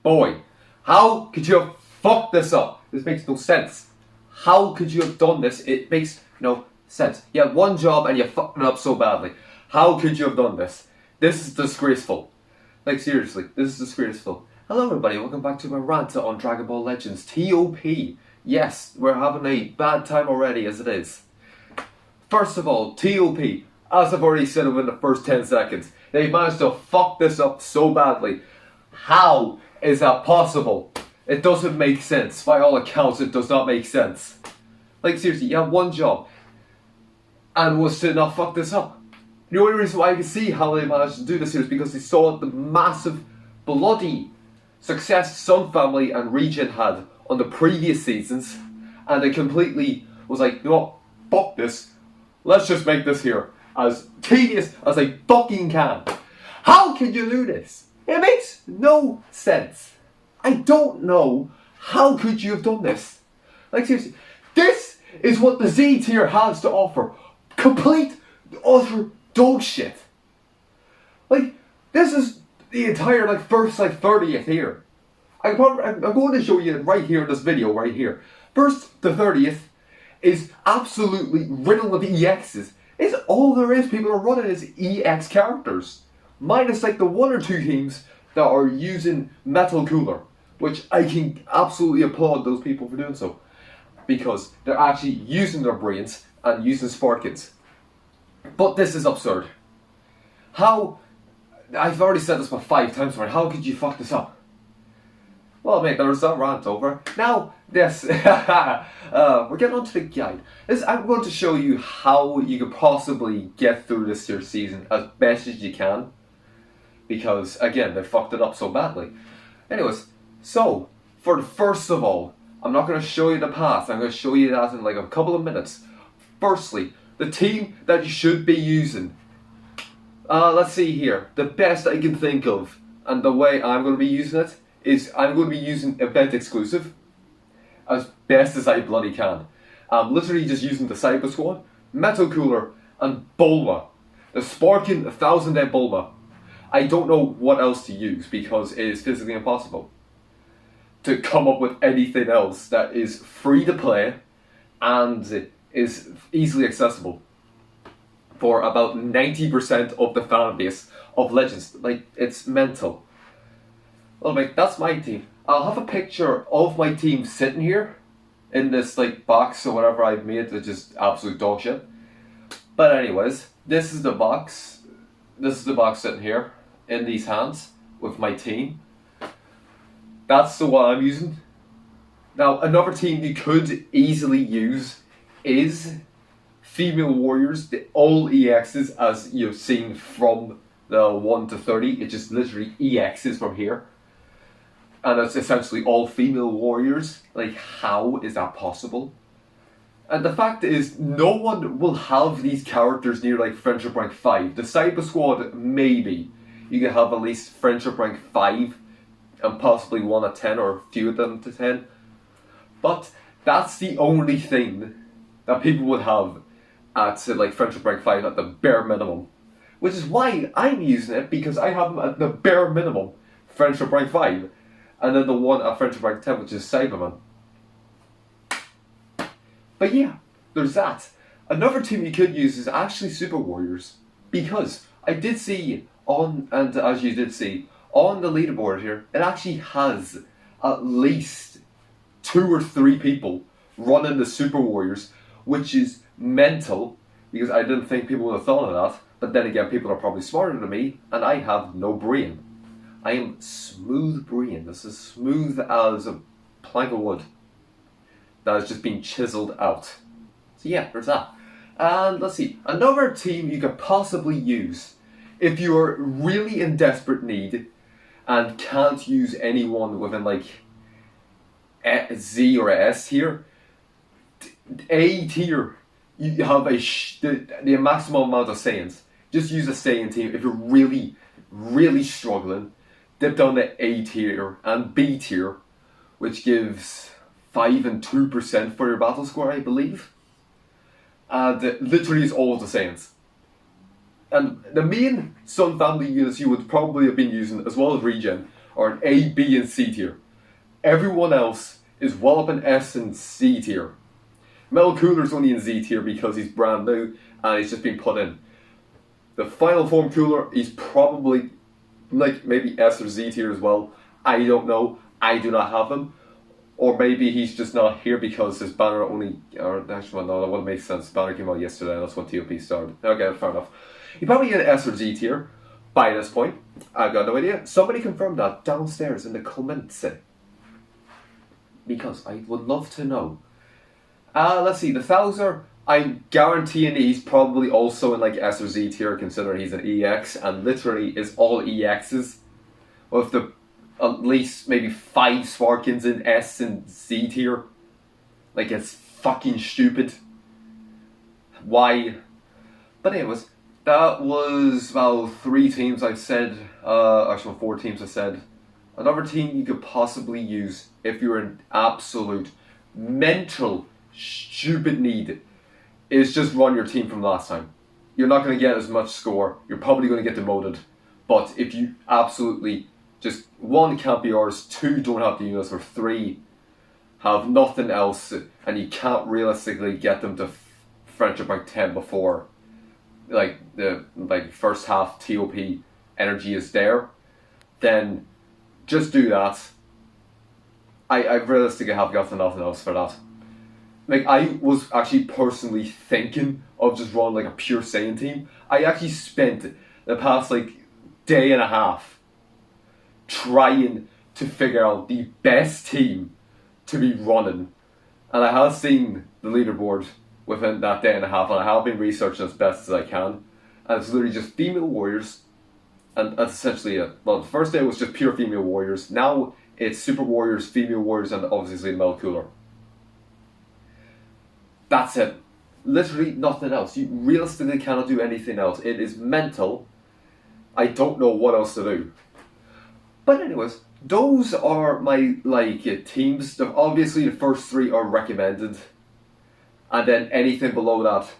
boy, how could you have fucked this up? This makes no sense. How could you have done this? It makes no sense. You had one job and you fucked it up so badly. How could you have done this? This is disgraceful. Like, seriously, this is disgraceful. Hello everybody, welcome back to my rant on Dragon Ball Legends ToP. Yes, we're having a bad time already as it is. First of all, ToP, as I've already said within the first 10 seconds, they managed to fuck this up so badly. How is that possible? It doesn't make sense. By all accounts, it does not make sense. Like, seriously, you have one job and was to not fuck this up. The only reason why I can see how they managed to do this here is because they saw the massive, bloody success Sun Family and Regen had on the previous seasons, and they completely was like, you know what, fuck this. Let's just make this here as tedious as I fucking can. How can you do this? It makes no sense. I don't know. How could you have done this? Like, seriously, this is what the Z tier has to offer. Complete, utter dog shit. Like, this is the entire, like, first, like, 30th here. I'm going to show you right here in this video, right here. First to 30th is absolutely riddled with EXs. It's all there is. People are running as EX characters. Minus, like, the one or two teams that are using Metal Cooler, which I can absolutely applaud those people for doing so, because they're actually using their brains and using Sparkins. But this is absurd. How? I've already said this about 5 times already. How could you fuck this up? Well, mate, there's that rant over. Now, this, we're getting on to the guide. I'm going to show you how you could possibly get through this year's season as best as you can. Because, again, they fucked it up so badly. Anyways, so, first of all, I'm not going to show you the path. I'm going to show you that in like a couple of minutes. Firstly, the team that you should be using. Let's see here. The best I can think of, and the way I'm going to be using it, is I'm going to be using event exclusive as best as I bloody can. I'm literally just using the Cyber Squad, Metal Cooler, and Bulma. The Sparkin 1000 Dead Bulma. I don't know what else to use because it is physically impossible to come up with anything else that is free to play and is easily accessible for about 90% of the fan base of Legends. Like, it's mental. Well, mate, that's my team. I'll have a picture of my team sitting here in this, like, box or whatever I've made that's just absolute dog shit. But anyways, this is the box. This is the box sitting here in these hands with my team. That's the one I'm using. Now, another team you could easily use is Female Warriors, the all EXs as you've seen from the 1 to 30. It's just literally EXs from here. And it's essentially all female warriors. Like, how is that possible? And the fact is, no one will have these characters near, like, Friendship Rank 5. The Cyber Squad, maybe. You can have at least Friendship Rank 5, and possibly one at 10, or a few of them to 10. But that's the only thing that people would have at, like, Friendship Rank 5 at the bare minimum. Which is why I'm using it, because I have them at the bare minimum, Friendship Rank 5. And then the one at Friendship Rank 10, which is Cyberman. But yeah, there's that. Another team you could use is actually Super Warriors. Because I did see on, and as you did see, on the leaderboard here, it actually has at least 2 or 3 people running the Super Warriors, which is mental, because I didn't think people would have thought of that. But then again, people are probably smarter than me, and I have no brain. I am smooth brain. This is smooth as a plank of wood that has just been chiseled out. So yeah, there's that. And let's see, another team you could possibly use if you are really in desperate need and can't use anyone within like Z or S tier. A tier, you have the maximum amount of Saiyans. Just use a Saiyan team if you're really, really struggling. Dip down to A tier and B tier, which gives 5 and 2% for your battle score, I believe. And it literally is all of the Saiyans. And the main Sun Family units you would probably have been using, as well as Regen, or an A, B, and C tier. Everyone else is well up in S and C tier. Metal Cooler's only in Z tier because he's brand new and he's just been put in. The Final Form Cooler, he's probably like maybe S or Z tier as well. I don't know. I do not have him. Or maybe he's just not here because his banner only... Or actually, no, that wouldn't make sense. The banner came out yesterday and that's when ToP started. Okay, fair enough. He probably in S or Z tier by this point. I've got no idea. Somebody confirmed that downstairs in the comments. Because I would love to know. Let's see. The Thouser, I'm guaranteeing he's probably also in like S or Z tier considering he's an EX and literally is all EXs. With the at least maybe 5 Sparkins in S and Z tier. Like, it's fucking stupid. Why? But anyways, that was, well, 3 teams I said. Actually, 4 teams I said. Another team you could possibly use if you're in absolute mental stupid need is just run your team from last time. You're not going to get as much score. You're probably going to get demoted. But if you absolutely... Just 1 can't be yours, 2 don't have the units, or 3 have nothing else, and you can't realistically get them to friendship rank 10 before like the first half ToP energy is there. Then just do that. I realistically have got nothing else for that. Like, I was actually personally thinking of just running like a pure Saiyan team. I actually spent the past like day and a half trying to figure out the best team to be running, and I have seen the leaderboard within that day and a half, and I have been researching as best as I can, and it's literally just female warriors, and that's essentially it. Well, the first day was just pure female warriors, now it's super warriors, female warriors, and obviously the Metal Cooler. That's it. Literally nothing else. You realistically cannot do anything else. It is mental. I don't know what else to do. But anyways, those are my teams. Obviously, the first 3 are recommended, and then anything below that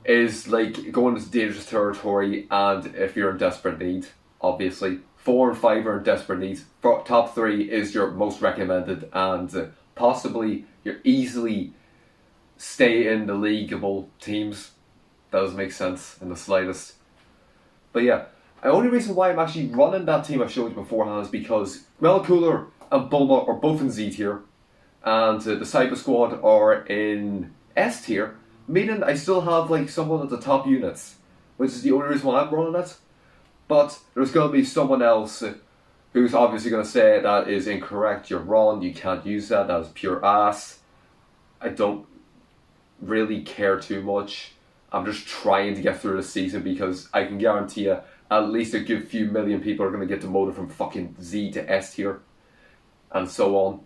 is like going into dangerous territory. And if you're in desperate need, obviously 4 and 5 are in desperate need. Top 3 is your most recommended, and possibly your easily stay in the leagueable teams. That doesn't make sense in the slightest. But yeah. The only reason why I'm actually running that team I showed you beforehand is because Metal Cooler and Bulma are both in Z tier, and the Cyber Squad are in S tier, meaning I still have like someone at the top units, which is the only reason why I'm running it. But there's going to be someone else who's obviously going to say that is incorrect, you're wrong, you can't use that is pure ass. I don't really care too much. I'm just trying to get through the season because I can guarantee you at least a good few million people are going to get demoted from fucking Z to S tier, and so on.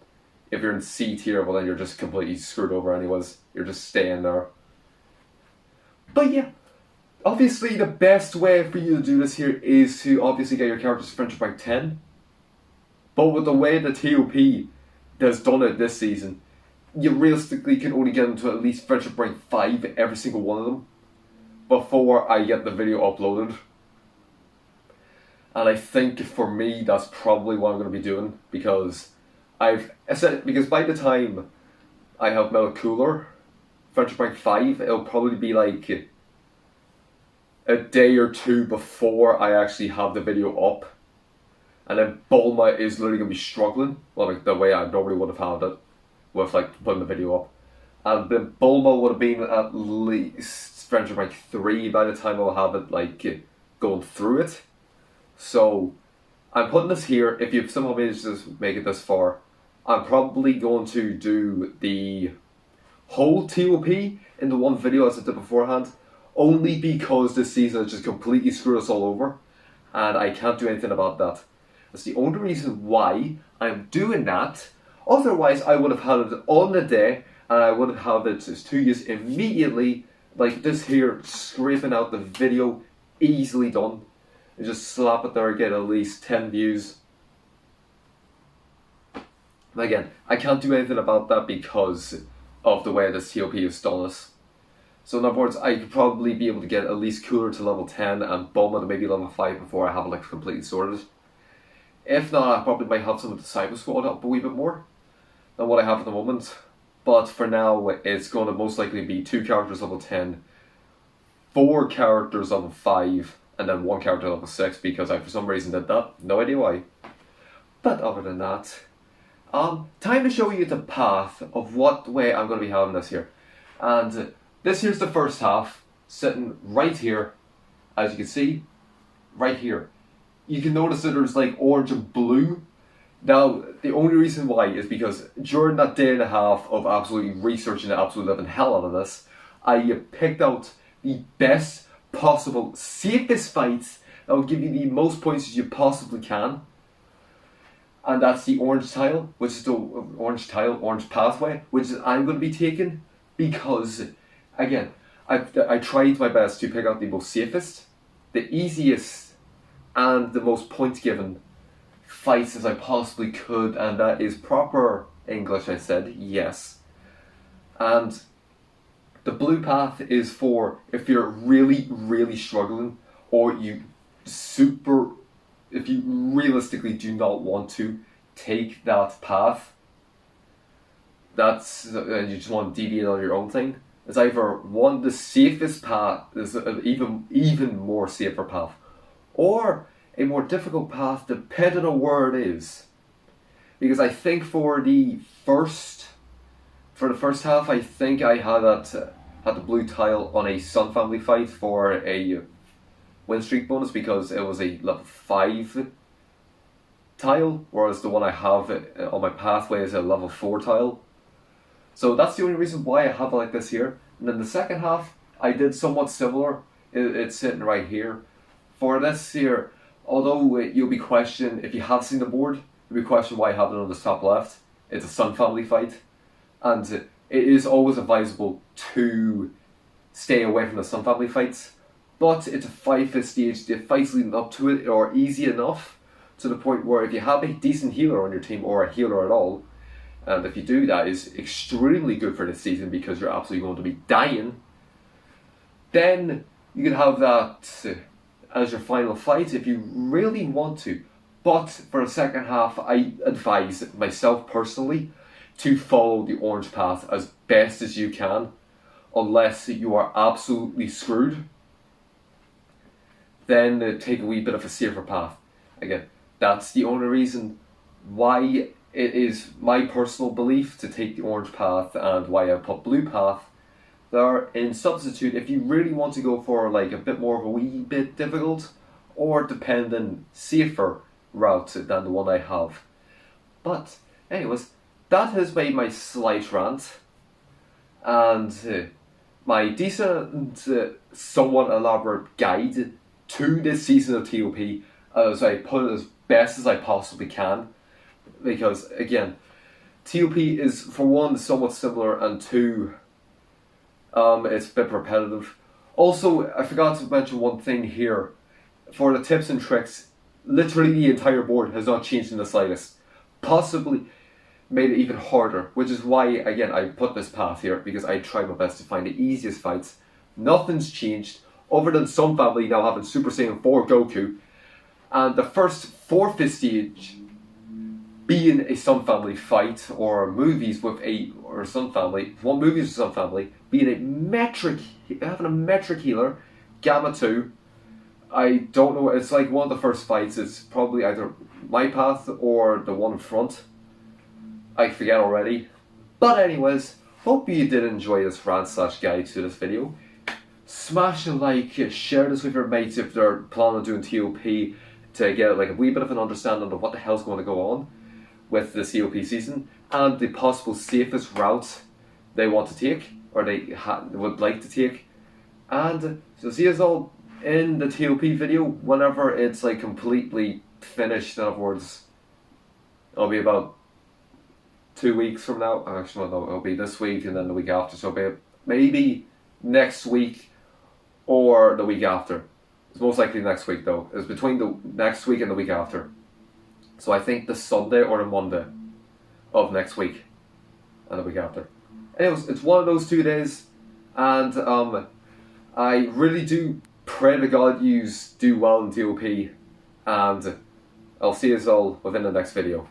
If you're in C tier, well then you're just completely screwed over anyways. You're just staying there. But yeah, obviously the best way for you to do this here is to obviously get your characters to friendship rank 10. But with the way the ToP has done it this season, you realistically can only get them to at least friendship rank 5, every single one of them, before I get the video uploaded. And I think for me, that's probably what I'm going to be doing, because because by the time I have Metal Cooler, friendship rank 5, it'll probably be like a day or 2 before I actually have the video up. And then Bulma is literally going to be struggling, well, like the way I normally would have had it, with like putting the video up. And then Bulma would have been at least friendship rank 3 by the time I'll have it like going through it. So, I'm putting this here. If you've somehow managed to make it this far, I'm probably going to do the whole ToP in the one video as I did beforehand, only because this season has just completely screwed us all over, and I can't do anything about that. That's the only reason why I'm doing that. Otherwise, I would have had it on the day, and I would have had it as 2 years immediately, like this here, scraping out the video, easily done. And just slap it there, get at least 10 views. And again, I can't do anything about that because of the way this ToP has done us. So in other words, I could probably be able to get at least Cooler to level 10 and Bulma to maybe level 5 before I have it like completely sorted. If not, I probably might have some of the Cyber Squad up a wee bit more than what I have at the moment. But for now, it's going to most likely be 2 characters level 10, 4 characters level 5, and then 1 character level 6 because I for some reason did that. No idea why. But other than that, time to show you the path of what way I'm going to be having this here. And this here's the first half, sitting right here, as you can see, right here. You can notice that there's like orange and blue. Now, the only reason why is because during that day and a half of absolutely researching the absolute living hell out of this, I picked out the best possible, safest fights that will give you the most points as you possibly can. And that's the orange tile, which is the orange pathway, which is I'm going to be taking because, again, I tried my best to pick out the most safest, the easiest, and the most points given fights as I possibly could, and that is proper English, I said, yes. And the blue path is for if you're really, really struggling, or if you realistically do not want to take that path, you just want to deviate on your own thing. It's either the safest path is an even more safer path, or a more difficult path depending on where it is. Because I think for the first half, I think I had the blue tile on a Sun Family fight for a win streak bonus because it was a level 5 tile, whereas the one I have on my pathway is a level 4 tile. So that's the only reason why I have it like this here. And then the second half, I did somewhat similar. It's sitting right here. For this here, although you'll be questioned, if you have seen the board, you'll be questioned why I have it on the top left. It's a Sun Family fight. And it is always advisable to stay away from the Sun Family fights. But it's a 5th stage, the fights leading up to it are easy enough to the point where if you have a decent healer on your team or a healer at all, and if you do, that is extremely good for this season because you're absolutely going to be dying, then you can have that as your final fight if you really want to. But for the second half, I advise myself personally to follow the orange path as best as you can, unless you are absolutely screwed. Then take a wee bit of a safer path. Again, that's the only reason why it is my personal belief to take the orange path and why I put blue path there in substitute if you really want to go for like a bit more of a wee bit difficult or dependent safer route than the one I have. But anyways, that has been my slight rant and my decent, somewhat elaborate guide to this season of ToP as I put it as best as I possibly can. Because again, ToP is for one somewhat similar and two, it's a bit repetitive. Also, I forgot to mention one thing here. For the tips and tricks, literally the entire board has not changed in the slightest. Possibly made it even harder, which is why again I put this path here because I tried my best to find the easiest fights. Nothing's changed other than Sun Family now having Super Saiyan 4 Goku, and the first 4th stage being a Sun Family fight or movies with Sun Family being having a metric healer, Gamma 2. I don't know, it's like one of the first fights, it's probably either my path or the one in front. I forget already. But anyways, hope you did enjoy this rant/guide to this video. Smash a like, share this with your mates if they're planning on doing ToP to get like a wee bit of an understanding of what the hell's going to go on with the ToP season and the possible safest route they want to take or they would like to take. And so see us all in the ToP video whenever it's like completely finished. In other words, it'll be about 2 weeks from now. Actually, no, it'll be this week and then the week after. So it'll be maybe next week or the week after. It's most likely next week though. It's between the next week and the week after. So I think the Sunday or the Monday of next week and the week after. Anyways, it's one of those 2 days, and I really do pray to God you do well in ToP, and I'll see you all within the next video.